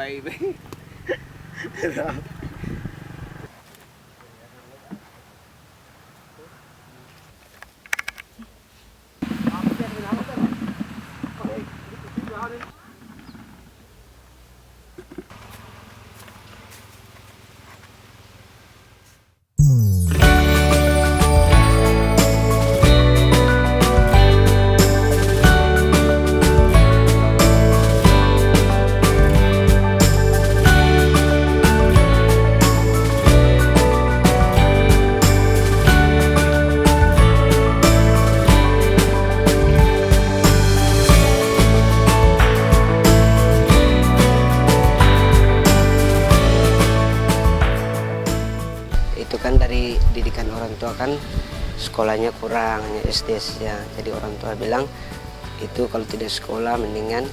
baik. Itu kan dari didikan orang tua kan sekolahnya kurang, hanya SD saja. Jadi orang tua bilang itu kalau tidak sekolah mendingan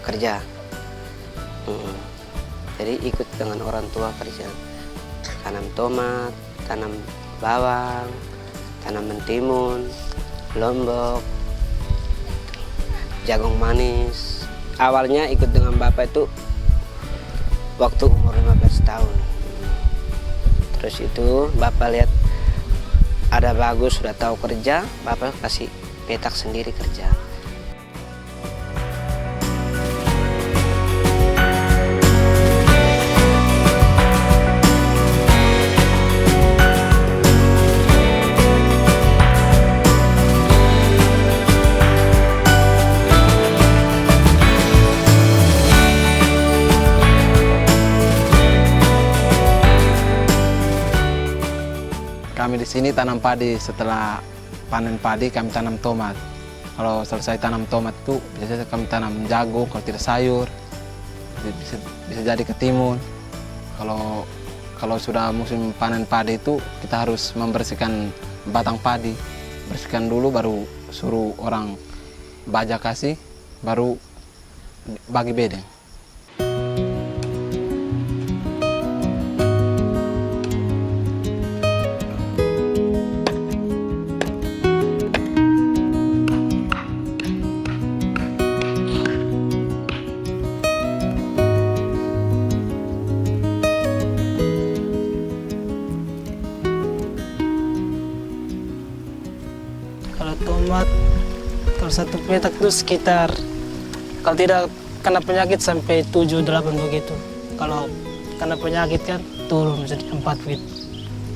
kerja. Jadi ikut dengan orang tua kerja, tanam tomat, tanam bawang, tanam mentimun, lombok, jagung manis. Awalnya ikut dengan bapak itu waktu umur 15 tahun. Terus itu bapak lihat ada bagus, sudah tahu kerja, bapak kasih petak sendiri kerja. Kami di sini tanam padi, setelah panen padi kami tanam tomat. Kalau selesai tanam tomat itu biasanya kami tanam jagung, kalau tidak sayur, bisa jadi ketimun. Kalau sudah musim panen padi itu kita harus membersihkan batang padi. Bersihkan dulu baru suruh orang baja kasih, baru bagi bedeng. Kalau tomat, kalau satu petak itu sekitar, kalau tidak kena penyakit sampai 7-8 begitu. Kalau kena penyakit kan turun jadi 4 feet.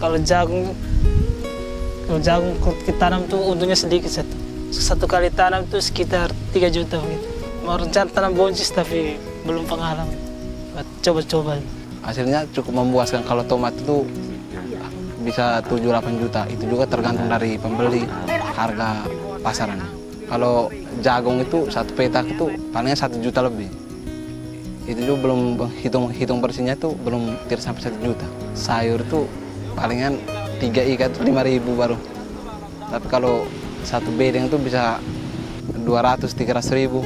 Kalau jagung kita tanam tuh untungnya sedikit satu. Satu kali tanam tuh sekitar 3 juta begitu. Mau rencana tanam buncis tapi belum pengalaman. Coba-coba. Hasilnya cukup memuaskan. Kalau tomat itu bisa 7-8 juta. Itu juga tergantung dari pembeli, harga pasarannya. Kalau jagung itu satu petak itu palingnya 1 juta lebih. Itu juga belum hitung bersihnya itu belum tidak sampai 1 juta. Sayur itu palingan 3 ikat 5.000 baru. Tapi kalau satu bedeng itu bisa 200-300 ribu.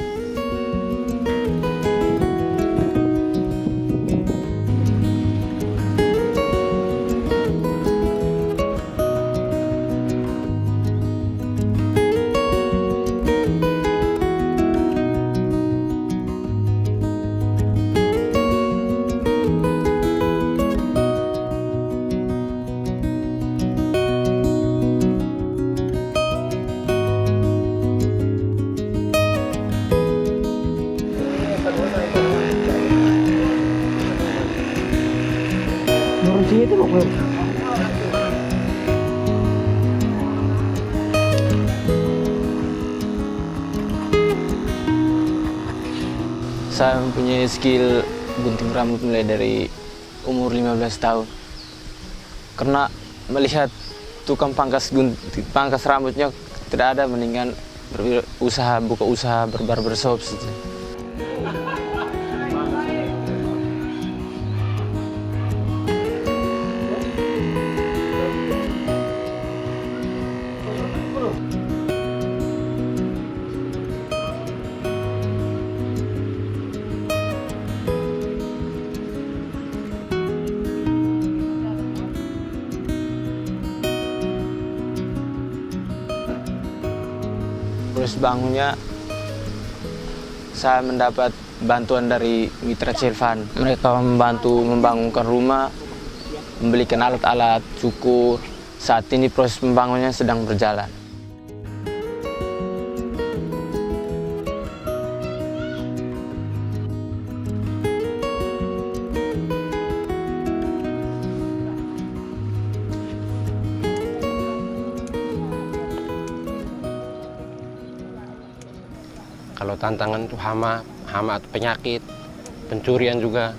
Saya mempunyai skill gunting rambut mulai dari umur 15 tahun. Karena melihat tukang pangkas rambutnya tidak ada, mendingan buka usaha berbarbershop saja. Terus bangunnya saya mendapat bantuan dari Mitra Cilvan. Mereka membantu membangunkan rumah, membelikan alat-alat cukur. Saat ini proses pembangunannya sedang berjalan. Kalau tantangan itu hama atau penyakit, pencurian juga.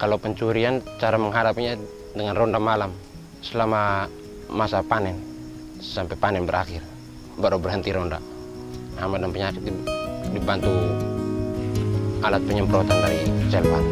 Kalau pencurian, cara menghadapinya dengan ronda malam selama masa panen sampai panen berakhir, baru berhenti ronda. Hama dan penyakit dibantu alat penyemprotan dari Cilvan.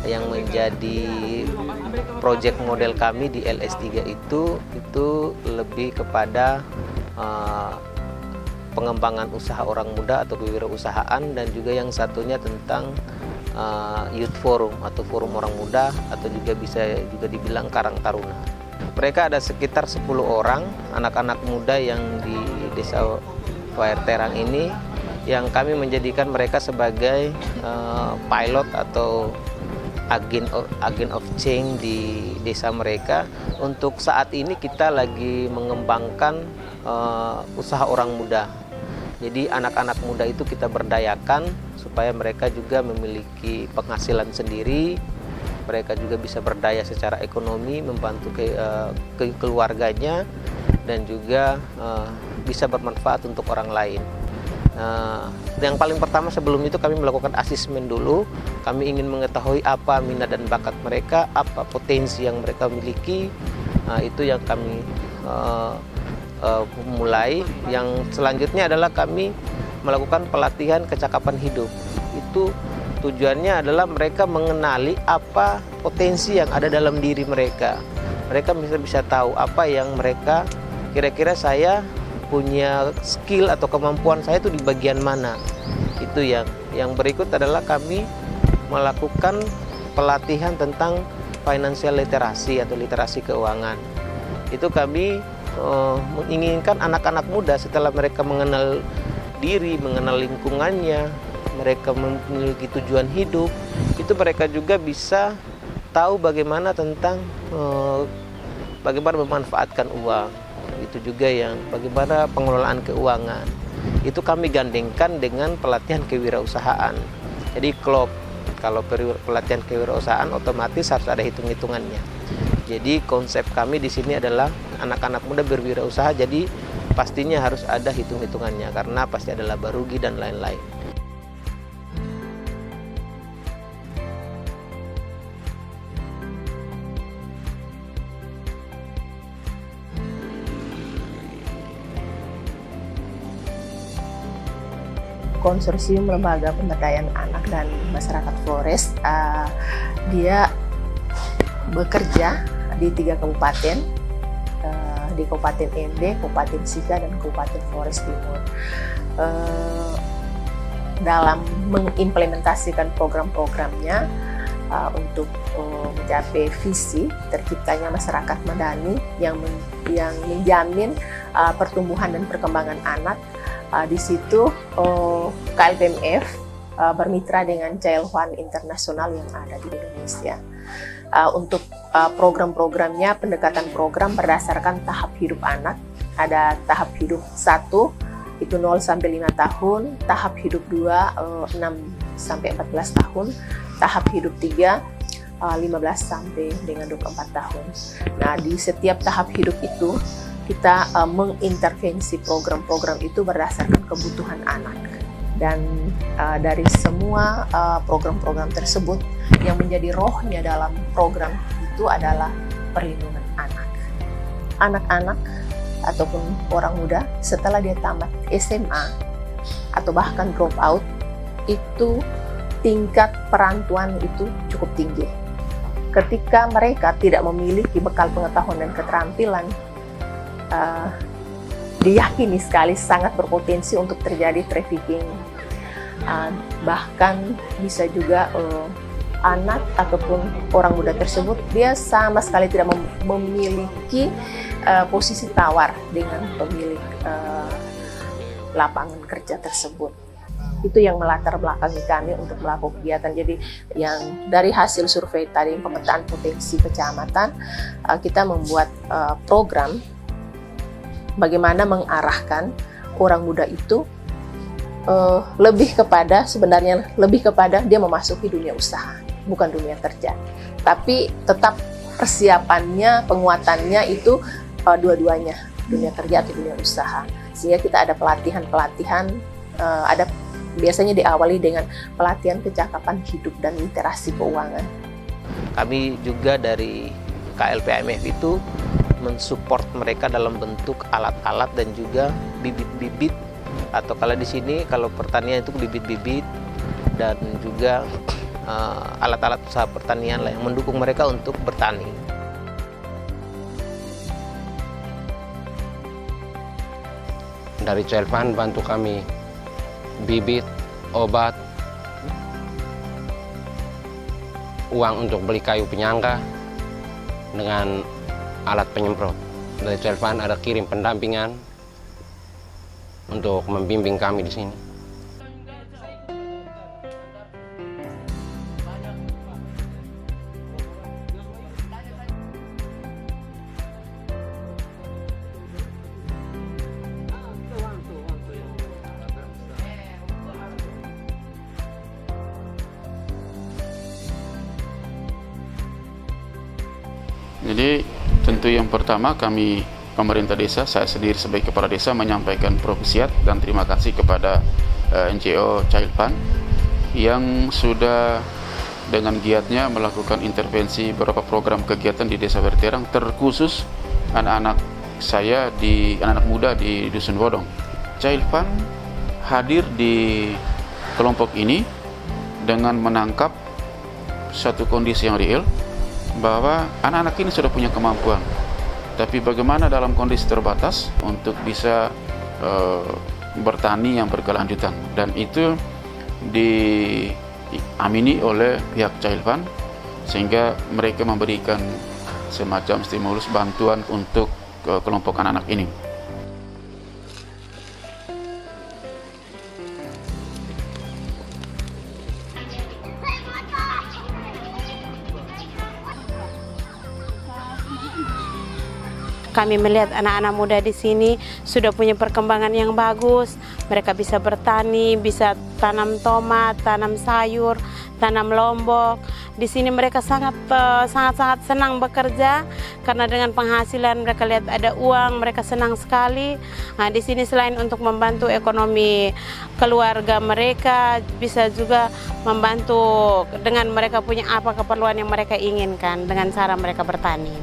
Yang menjadi proyek model kami di LS3 itu lebih kepada pengembangan usaha orang muda atau kewirausahaan, dan juga yang satunya tentang youth forum atau forum orang muda, atau juga bisa juga dibilang Karang Taruna. Mereka ada sekitar 10 orang anak-anak muda yang di Desa Wairterang ini, yang kami menjadikan mereka sebagai pilot atau agen of change di desa mereka. Untuk saat ini kita lagi mengembangkan usaha orang muda. Jadi anak-anak muda itu kita berdayakan supaya mereka juga memiliki penghasilan sendiri. Mereka juga bisa berdaya secara ekonomi, membantu keluarganya, dan juga bisa bermanfaat untuk orang lain. Yang paling pertama sebelum itu kami melakukan asesmen dulu. Kami ingin mengetahui apa minat dan bakat mereka, apa potensi yang mereka miliki. Itu yang kami mulai. Yang selanjutnya adalah kami melakukan pelatihan kecakapan hidup. Itu tujuannya adalah mereka mengenali apa potensi yang ada dalam diri mereka. Mereka bisa tahu apa yang mereka kira-kira saya punya skill atau kemampuan saya itu di bagian mana. Itu yang berikut adalah kami melakukan pelatihan tentang financial literasi atau literasi keuangan. Itu kami menginginkan anak-anak muda setelah mereka mengenal diri, mengenal lingkungannya, mereka memiliki tujuan hidup, itu mereka juga bisa tahu bagaimana tentang bagaimana memanfaatkan uang. Itu juga yang bagaimana pengelolaan keuangan. Itu kami gandengkan dengan pelatihan kewirausahaan. Jadi kalau pelatihan kewirausahaan otomatis harus ada hitung-hitungannya. Jadi konsep kami di sini adalah anak-anak muda berwirausaha, jadi pastinya harus ada hitung-hitungannya karena pasti ada laba rugi dan lain-lain. Konsorsium Lembaga Pemberdayaan Anak dan Masyarakat Flores, dia bekerja di 3 kabupaten, di Kabupaten Ende, Kabupaten Sika, dan Kabupaten Flores Timur. Dalam mengimplementasikan program-programnya untuk mencapai visi terciptanya masyarakat madani yang menjamin pertumbuhan dan perkembangan anak. Di situ KLPMF bermitra dengan Cilvan Internasional yang ada di Indonesia. Untuk program-programnya, pendekatan program berdasarkan tahap hidup anak. Ada tahap hidup 1, itu 0 sampai 5 tahun, tahap hidup 2, 6 sampai 14 tahun, tahap hidup 3, 15 sampai dengan 24 tahun. Nah, di setiap tahap hidup itu, kita mengintervensi program-program itu berdasarkan kebutuhan anak. Dan dari semua program-program tersebut, yang menjadi rohnya dalam program itu adalah perlindungan anak. Anak-anak ataupun orang muda setelah dia tamat SMA atau bahkan drop out, itu tingkat perantuan itu cukup tinggi. ketika mereka tidak memiliki bekal pengetahuan dan keterampilan, diyakini sekali sangat berpotensi untuk terjadi trafficking. Bahkan bisa juga anak ataupun orang muda tersebut dia sama sekali tidak memiliki posisi tawar dengan pemilik lapangan kerja tersebut. Itu yang melatar belakangi kami untuk melakukan kegiatan. Jadi yang dari hasil survei tadi pemetaan potensi kecamatan, kita membuat program bagaimana mengarahkan orang muda itu lebih kepada dia memasuki dunia usaha, bukan dunia kerja. Tapi tetap persiapannya, penguatannya itu dua-duanya, dunia kerja atau dunia usaha. Sehingga kita ada pelatihan, ada biasanya diawali dengan pelatihan kecakapan hidup dan literasi keuangan. Kami juga dari KLPAMF itu mensupport mereka dalam bentuk alat-alat dan juga bibit-bibit, atau kalau di sini kalau pertanian itu bibit-bibit dan juga alat-alat usaha pertanian yang mendukung mereka untuk bertani. Dari Child Fund bantu kami bibit, obat, uang untuk beli kayu penyangga dengan alat penyemprot. Dari Child Fund ada kirim pendampingan untuk membimbing kami di sini. Jadi tentu yang pertama kami pemerintah desa, saya sendiri sebagai kepala desa menyampaikan apresiasi dan terima kasih kepada NGO Child Fund yang sudah dengan giatnya melakukan intervensi beberapa program kegiatan di Desa Berterang, terkhusus anak-anak saya anak-anak muda di Dusun Bodong. Child Fund hadir di kelompok ini dengan menangkap satu kondisi yang real, bahwa anak-anak ini sudah punya kemampuan, tapi bagaimana dalam kondisi terbatas untuk bisa bertani yang berkelanjutan, dan itu diamini oleh pihak Child Fund sehingga mereka memberikan semacam stimulus bantuan untuk kelompok anak-anak ini. Kami melihat anak-anak muda di sini sudah punya perkembangan yang bagus. Mereka bisa bertani, bisa tanam tomat, tanam sayur, tanam lombok. Di sini mereka sangat senang bekerja karena dengan penghasilan mereka lihat ada uang, mereka senang sekali. Nah, di sini selain untuk membantu ekonomi keluarga mereka, bisa juga membantu dengan mereka punya apa keperluan yang mereka inginkan dengan cara mereka bertani.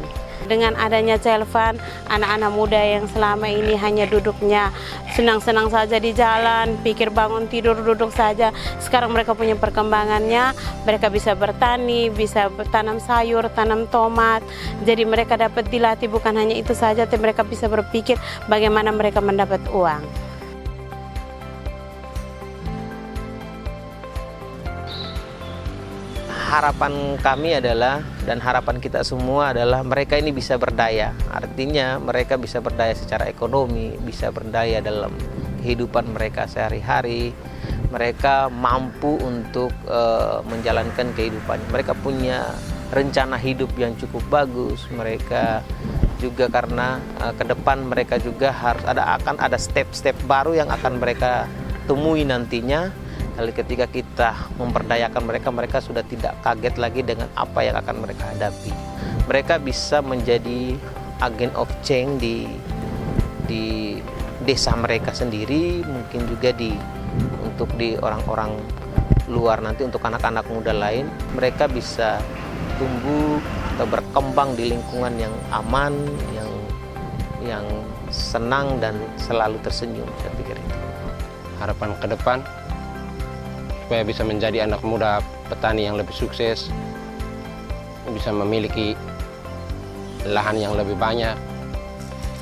Dengan adanya Child Fund, anak-anak muda yang selama ini hanya duduknya senang-senang saja di jalan, pikir bangun tidur duduk saja, sekarang mereka punya perkembangannya, mereka bisa bertani, bisa tanam sayur, tanam tomat. Jadi mereka dapat dilatih bukan hanya itu saja, tapi mereka bisa berpikir bagaimana mereka mendapat uang. Harapan kami adalah, dan harapan kita semua adalah mereka ini bisa berdaya. Artinya mereka bisa berdaya secara ekonomi, bisa berdaya dalam kehidupan mereka sehari-hari. Mereka mampu untuk menjalankan kehidupan. Mereka punya rencana hidup yang cukup bagus. Mereka juga karena ke depan mereka juga akan ada step-step baru yang akan mereka temui nantinya. Lalu ketika kita memperdayakan mereka, mereka sudah tidak kaget lagi dengan apa yang akan mereka hadapi. Mereka bisa menjadi agent of change di desa mereka sendiri, mungkin juga untuk di orang-orang luar nanti, untuk anak-anak muda lain. Mereka bisa tumbuh atau berkembang di lingkungan yang aman, yang senang dan selalu tersenyum, saya pikir itu. Harapan ke depan supaya bisa menjadi anak muda petani yang lebih sukses, bisa memiliki lahan yang lebih banyak.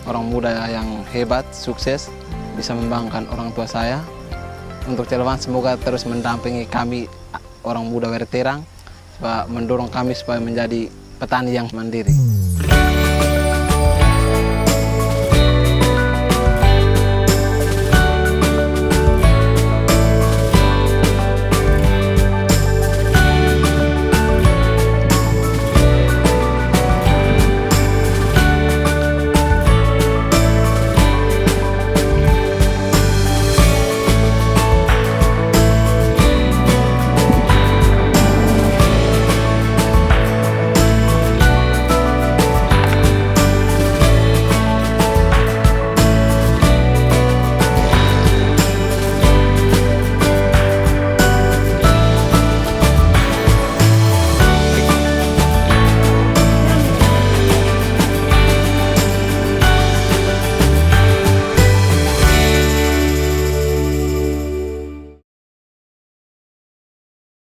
Orang muda yang hebat, sukses, bisa membanggakan orang tua saya. Untuk Cilewan semoga terus mendampingi kami orang muda veteran, mendorong kami supaya menjadi petani yang mandiri.